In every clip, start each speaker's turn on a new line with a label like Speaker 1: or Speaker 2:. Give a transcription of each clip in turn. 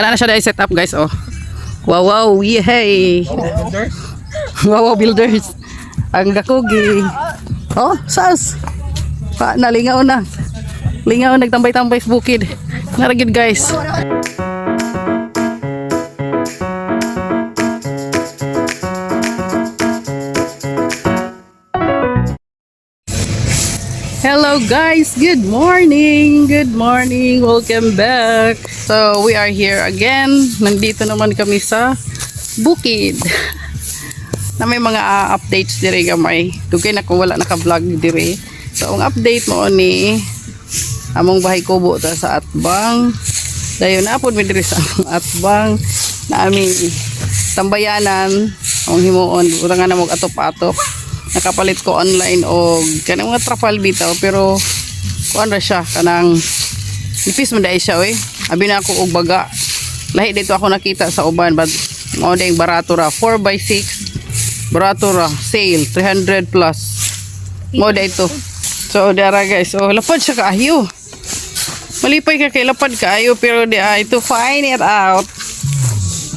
Speaker 1: Kana na siya dahil set up guys oh. Wow wow, yay. Wow builders. Ang gakugi. Oh, sas. Pa nalingaw na. Lingaw nagtambay-tambay sa bukid. Naragid guys. Hello guys, good morning. Good morning. Welcome back. So we are here again. Nandito naman kami sa bukid. Na may mga updates dire gamay. Dugay na ko wala naka-vlog dire. So ang update mo ni among bahay kubo ta sa Atbang. Dayon na pud mi dire sa Atbang na aming tambayanan ang himuon utangan na mo atop-atop. Nakapalit ko online og kanang mga trapal bitaw pero kuan ra siya kanang nipis man dai siya oy. Abi na ako og baga. Lahi dito ako nakita sa uban but mao ding barato ra 4x6. Barato ra sale 300 plus. Mo dito. So dara guys, oh lapad siya kaayo. Malipay ka kay lapad kaayo pero di to find it out.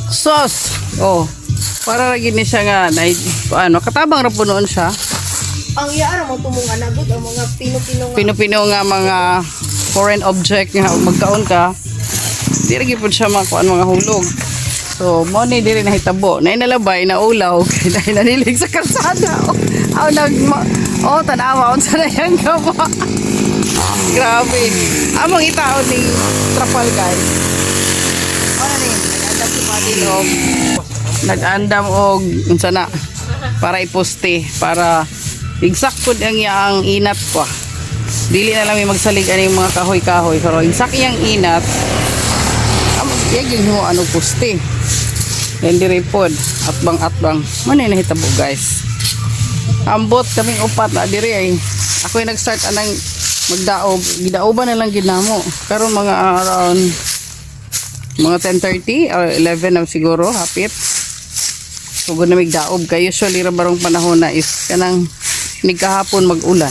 Speaker 1: Sos. Oh. Para lagi ni siya nga na ano katabang ra po noon siya.
Speaker 2: Ang yaara mo tumong anagot ang mga
Speaker 1: pino-pino nga mga foreign object nga magkaon ka. Di ra gyud siya makuan mga hulog. So mo ni diri nahitabo. Nay nalabay na ulaw kay nay nanilig sa kalsada. Aw tanawa unsa na yang gama. Grabe. Among itaon ni trapal guys. Ano ni nag-andam si Padilog. Nag-andam og unsa na para iposte para igsak pud ang iyang inat pa. Dili na lang may magsalig ani mga kahoy-kahoy pero igsak iyang inat. Yaging mo ano poste. Then dire pod atbang manay nahitabo guys. Ambot kaming upat na dire ay ako ay nag-start anang magdaob. Gidaoban na lang gid namo. Karon mga around mga 10:30 or 11 na siguro hapit. So gud na migdaob kay usually ra barong panahon na is kanang nigkahapon mag-ulan.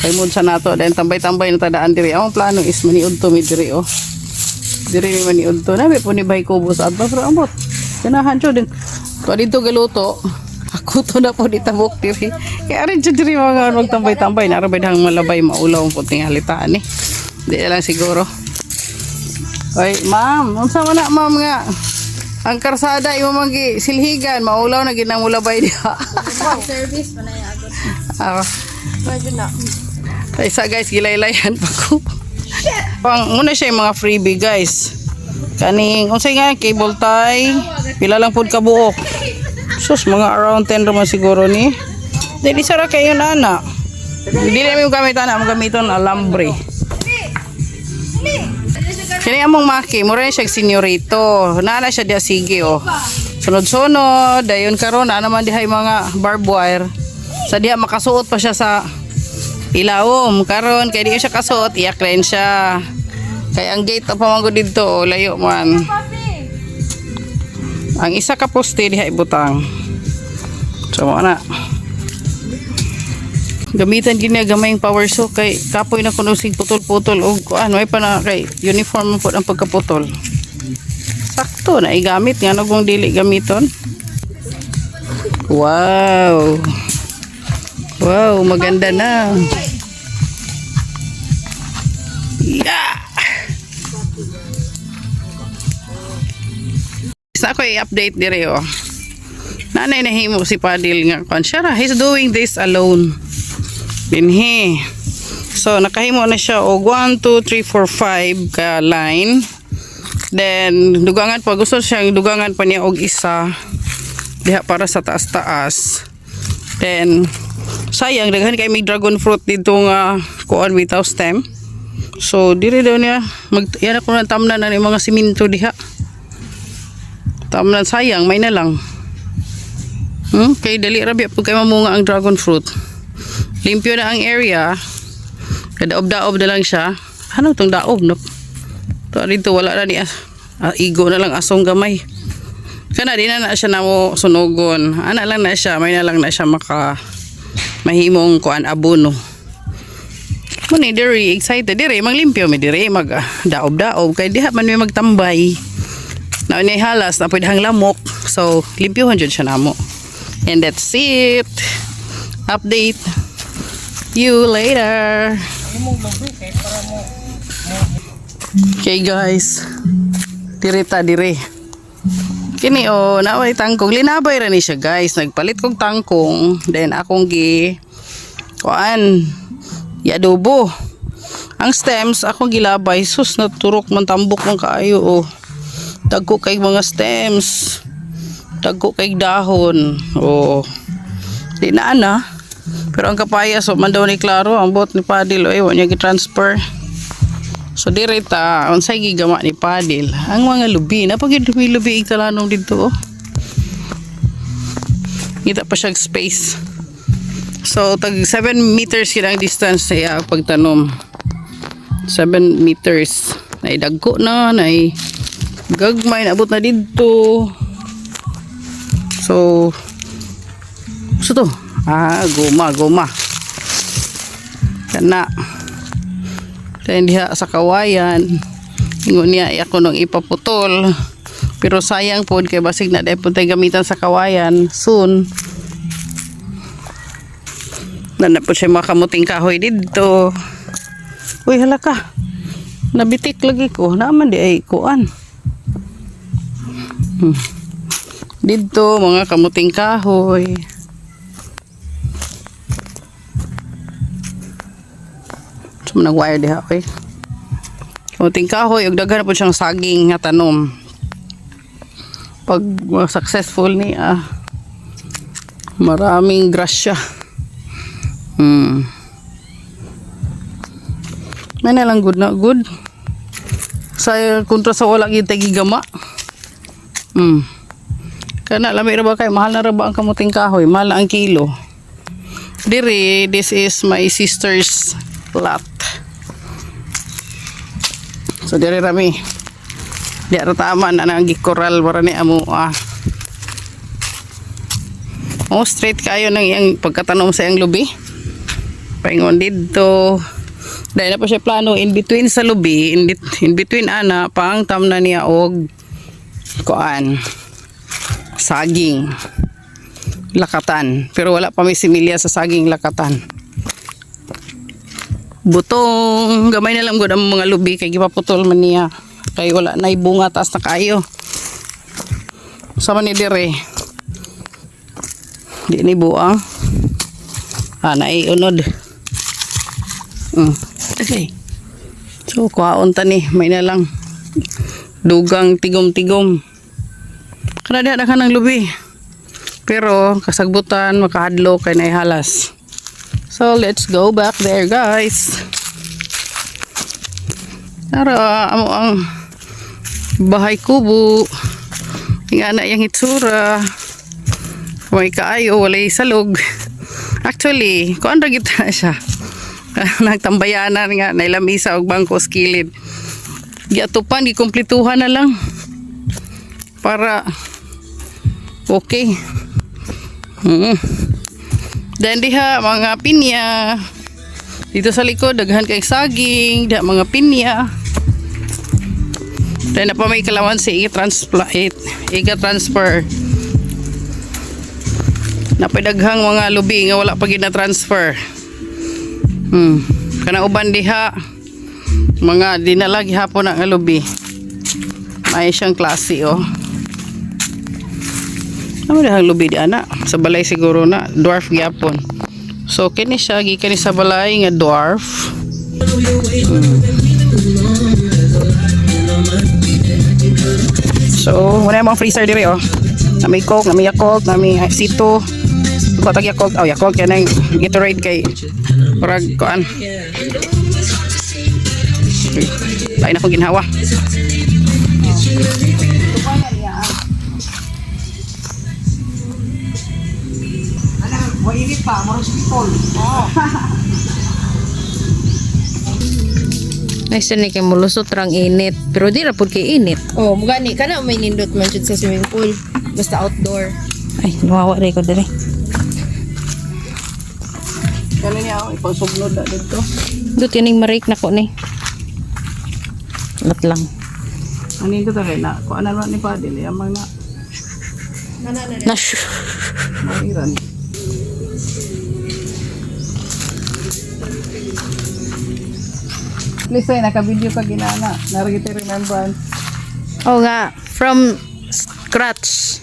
Speaker 1: Kay mun sa nato then tambay-tambay na tadaan diri. Ang plano is maniud to mi diri oh. Diri ni maniud to na may puni bay kubo sa adto pero ambot. Kanahan jud din. To dito galuto. Ako to na po ditabok diri. Kaya rin jud diri mga magtambay-tambay na ra dang malabay maulaw ang puting halitaan ni. Di lang siguro. Oy, ma'am, unsa man na ma'am nga? Ang karsada imo magi silhigan, maulaw na ginang mulabay diha.
Speaker 2: service pa na yagot. Medyo na.
Speaker 1: Isa guys, gilaylayan pa ko. Pang muna siya yung mga freebie guys. Kaning unsay nga cable tie, pila lang pud ka buok. Sus mga around 10 raman siguro ni. Dili sara kayo na ana. Dili mi gamitan na, gamiton alambre. Kini among maki, mura siya senyorito. Naala siya dia sige oh. Sunod-sunod, dayon karon na naman dihay mga barbed wire. Sa diha makasuot pa siya sa ilawom. Karon kay di siya kasuot, iyak rin siya. Kay ang gate pa manggo didto, layo man. Ang isa ka poste diha ibutang. So mo na. Gamitan gini gamayng power saw kay kapoy na kuno sig putol-putol og ano ay pa na kay uniform po ang pagkaputol. Sakto na igamit nga kung dili gamiton. Wow. Wow, maganda na. Yeah. Isa ko i-update dire oh. Nanay nahimo si Padil nga kon siya he's doing this alone. Binhi. So nakahimo na siya og 1 2 3 4 5 ka line. Then dugangan pa gusto siyang dugangan pa niya og isa diha para sa taas-taas. Then sayang daghan kay may dragon fruit dito nga kuan bitaw stem. So dire daw niya yan ako nang tamnan na mga siminto diha. Tamnan sayang may na lang. Kay dali ra biya pud kay mamunga ang dragon fruit. Limpyo na ang area. Daob-daob na lang siya. Ano itong daob no? To dito wala na ni igo na lang asong gamay. Kana di na siya namo sunugon. Ana lang na siya, may na lang na siya maka mahimong kuan abono. Muna diri excited diri manglimpyo mi diri mag daob-daob kay diha man mi magtambay. Na ni halas na pwede hang lamok. So limpyohan jud siya namo. And that's it. Update you later. Okay guys. Diri ta diri. Kini naway tangkong linabay ra ni siya guys. Nagpalit kog tangkong then akong gi adobo. Ang stems akong gilabay sus naturok man tambok man kaayo dagko kay mga stems. Dagko kay dahon. Di na ana. Pero ang kapaya so man daw ni klaro ang bot ni Padil wa niya gi-transfer. So dire ta unsay gigama ni Padil ang mga lubi na pag lubi igtalanong dito kita pa siya space. So tag 7 meters kina ang distance sa pagtanom. 7 meters. Nay dagko na, nay gagmay naabot na dito. So to? Goma. Kana. Then diha sa kawayan. Ingon niya ako nung ipaputol. Pero sayang po kay basig na dahil puntay gamitan sa kawayan soon. Nanapot siya mga kamuting kahoy dito. Uy, hala ka. Nabitik lagi ko. Naman di ay kuan. Dito, mga kamuting kahoy. So, nag-wire diha, okay? Kamuting kahoy, ug daghan po siyang saging nga tanom. Pag successful ni, maraming grasya. May na lang good na good. Sa kontra sa wala gyud gigama. Kana lami ra ba kay mahal na ra ba ang kamuting kahoy? Mahal na ang kilo. Diri, this is my sister's lot. So diri rami. Di ra tama na nang gikoral para ni amo straight kayo nang iyang pagkatanom sa iyang lubi. Paingon dito. Dahil na pa siya plano in between sa lubi, in between ana pang tam na niya og saging lakatan. Pero wala pa may similya sa saging lakatan. Butong gamay na lang gud ang mga lubi kay gipaputol man niya. Kay wala na bunga taas na kayo. Sama ni dire. Di ni buang. Naiunod. Okay. So, kuhaon ta ni. May na lang. Dugang tigom-tigom. Kana diha na ka ng lubi. Pero, kasagbutan, makahadlo kay naihalas. So, let's go back there, guys. Tara, amo ang bahay kubo. Nga na yung itsura. May kaayo, walay salog. Actually, kuan ra gid na siya. Nagtambayanan nga, nailamisa og bangko skilid. Giatupan, gikumplituhan na lang. Para okay. Then diha mga pinya. Dito sa likod daghan kay saging, diha mga pinya. Then na pa may kalamansi i-transfer. Napidaghang mga lubi nga wala pa gid na transfer. Kana uban diha mga dinalagi hapon ang lubi. May siyang klase Ano dihang lubi di ana sa balay siguro na dwarf gyapon. So kini siya gikan sa balay nga dwarf. So wala mga freezer diri na may coke, na may Yakult, na may sito. Kotag Yakult, Yakult kaya nang Gatorade kay parag kuan. Lain akong ginhawa.
Speaker 3: Mainit pa, maros people.
Speaker 2: Nice na kay mulusot rang init. Pero di ra pud kay init. Mugani kana may nindot man jud sa swimming pool. Basta outdoor.
Speaker 1: Ay, nawawa rin ko dali. Kani niya ako ipagsugnod na dito.
Speaker 2: Dut kining marik na ko ni. Lat lang.
Speaker 1: Ano ito tayo na? Kung ano naman ni Padil, yamang na
Speaker 2: Nash.
Speaker 1: mairan. Please ay naka-video ka ginana. Narigiti remembrance.
Speaker 2: Oh nga, from scratch.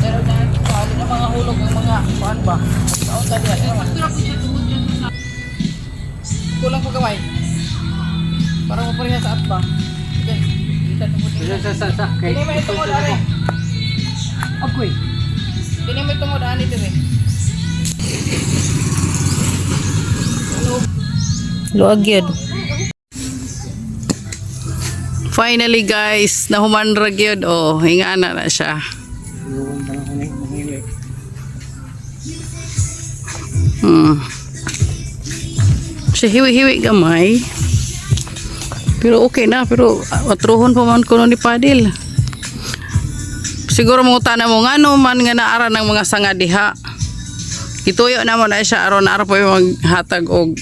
Speaker 1: Pero dahil ano na mga hulog ng mga kuan ba? Taon tadi. Kulang ko gaway. Para mo pareha sa atba. Okay. Kita tungod dito. Sa. Kini may tungod ari. Agoy. Kini may tungod ani dire.
Speaker 2: Luag yun.
Speaker 1: Finally guys, nahumanrag yun. Oh, hingana na siya. Siya hiwi-hiwi gamay. Pero okay na, pero matruhon pa man kuno ni Padil. Siguro mo tana mo ngano man nga naara ng mga sanga diha. Ituyo naman na siya aron ara pa maghatag og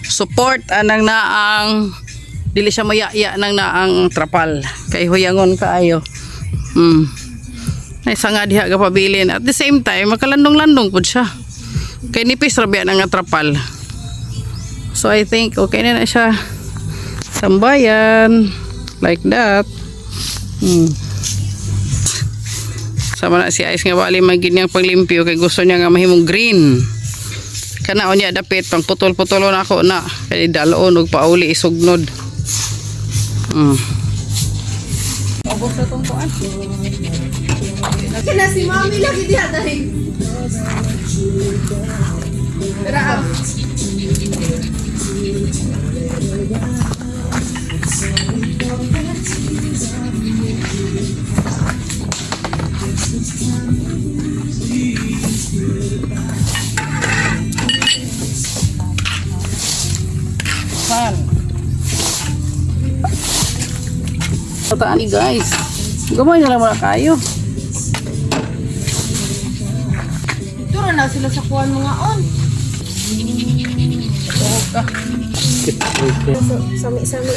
Speaker 1: support anang naang dili siya mayaya nang naang trapal kay huyangon kaayo. Ay sanga diha ga pabilin at the same time makalandong-landong pud siya. Kay nipis ra biya nang trapal. So I think okay na siya. Sambayan like that. Sama na si Ice nga bali magin niyang paglimpyo kay gusto niya nga mahimong green. Kana unya dapit pang putol-putolon ako na kay daloon og pauli isugnod. Obos na tong kuan.
Speaker 2: Kina si mami lagi diha dai. Tara.
Speaker 1: Pan. Tataan ni guys. Gamay na lang muna kayo.
Speaker 2: Turo na sila sa kuan mga on.
Speaker 1: Ka.
Speaker 2: Sami-sami.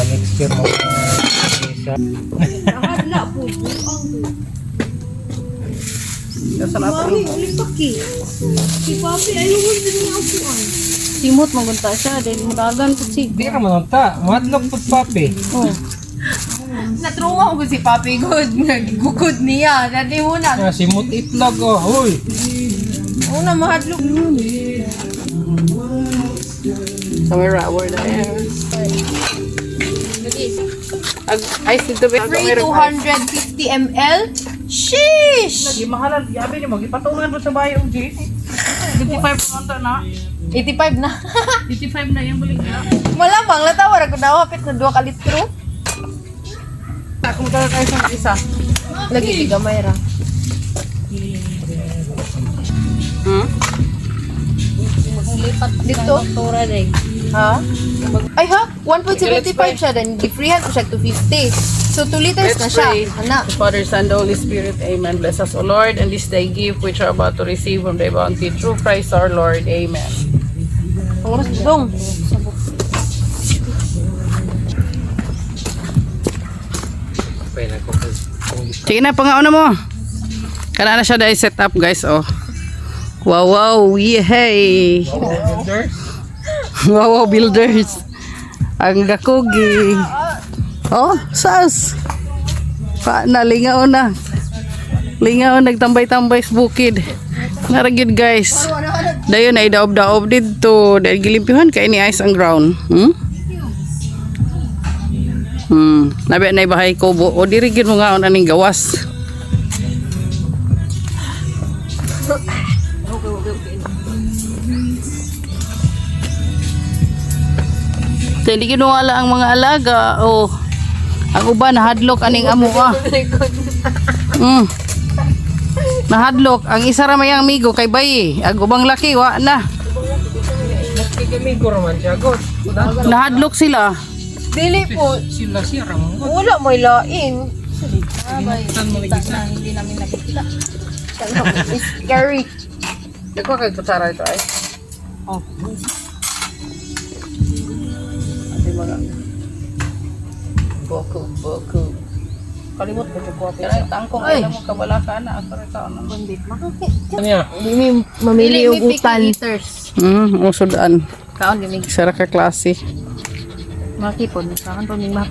Speaker 3: Mixture mo isa.
Speaker 2: Ahadla po.
Speaker 1: Nasa natin.
Speaker 2: Mami, ulit paki. Si papi ayaw din niya ako.
Speaker 1: Simot magunta siya dahil mudagan ko si.
Speaker 3: Di ka manunta. Madlog po papi.
Speaker 1: Oh.
Speaker 2: Natruma ko si papi good. Nagugod niya. Dati muna.
Speaker 3: Simut itlog oh. Huy.
Speaker 2: Una mahadlok.
Speaker 1: Camera word na yan. Ay, dito ba?
Speaker 2: Free 250 ml? Sheesh!
Speaker 1: Lagi mahalan. Yabi ni mo. Gipatungan mo sa bayo, G. 55 na.
Speaker 2: 85 na.
Speaker 1: 55 na yung balik niya.
Speaker 2: Malamang, latawar ako na. Hapit na 2 ka litro.
Speaker 1: Kung talaga kayo sa isa.
Speaker 2: Lagi tiga mayra. Lipat dito. Tura din. Ha? Ay ha? 1.75 siya. Then, di-freehan ko siya to 50. So, 2 liters na
Speaker 1: Let's
Speaker 2: siya.
Speaker 1: pray.
Speaker 2: Ana.
Speaker 1: Father, Son, the Holy Spirit. Amen. Bless us, O Lord, and this thy gift which are about to receive from thy bounty through Christ our Lord. Amen.
Speaker 2: Oras dong.
Speaker 1: Sige na, pangauna mo. Kana na siya dahil set up, guys. Oh. Wow, wow. Yehey. Wow, wow, builders. Ang gakugi. Oh, sas. Nalingaw na. Lingaw, nagtambay-tambay sa bukid. Naragid, guys. Dayon ay daob-daob dito. Dahil gilimpihan kay ni ice ang ground. Nabi na ibahay ko. O dirigin mo nga aning gawas. Hindi kinuwala ang mga alaga. Oh. Ang uban nahadlok aning amo ah. Nahadlok ang isa ra may amigo kay bayi. Ang ubang laki wa na.
Speaker 3: kami ko raman siya, God.
Speaker 1: Nahadlok sila.
Speaker 2: Dili po.
Speaker 3: Sila siya raman, God.
Speaker 2: Wala may lain.
Speaker 3: Saan mo lagi sa?
Speaker 2: Hindi namin nakikita. It's scary.
Speaker 1: Di ko kay kutsara ito ay.
Speaker 2: Oh.
Speaker 1: Ate mga.
Speaker 2: Boku. Kalimot ko ko.
Speaker 1: Kaya tangkong
Speaker 2: Ay.
Speaker 1: alam mo kabala ka na. Pero ikaw na.
Speaker 2: Bandit.
Speaker 3: Ano yan?
Speaker 2: Hindi mi mamili ugutan.
Speaker 1: Usodaan.
Speaker 2: Kaon gini.
Speaker 1: Sara ka klase.
Speaker 2: Makipon. Kaon pa mi map.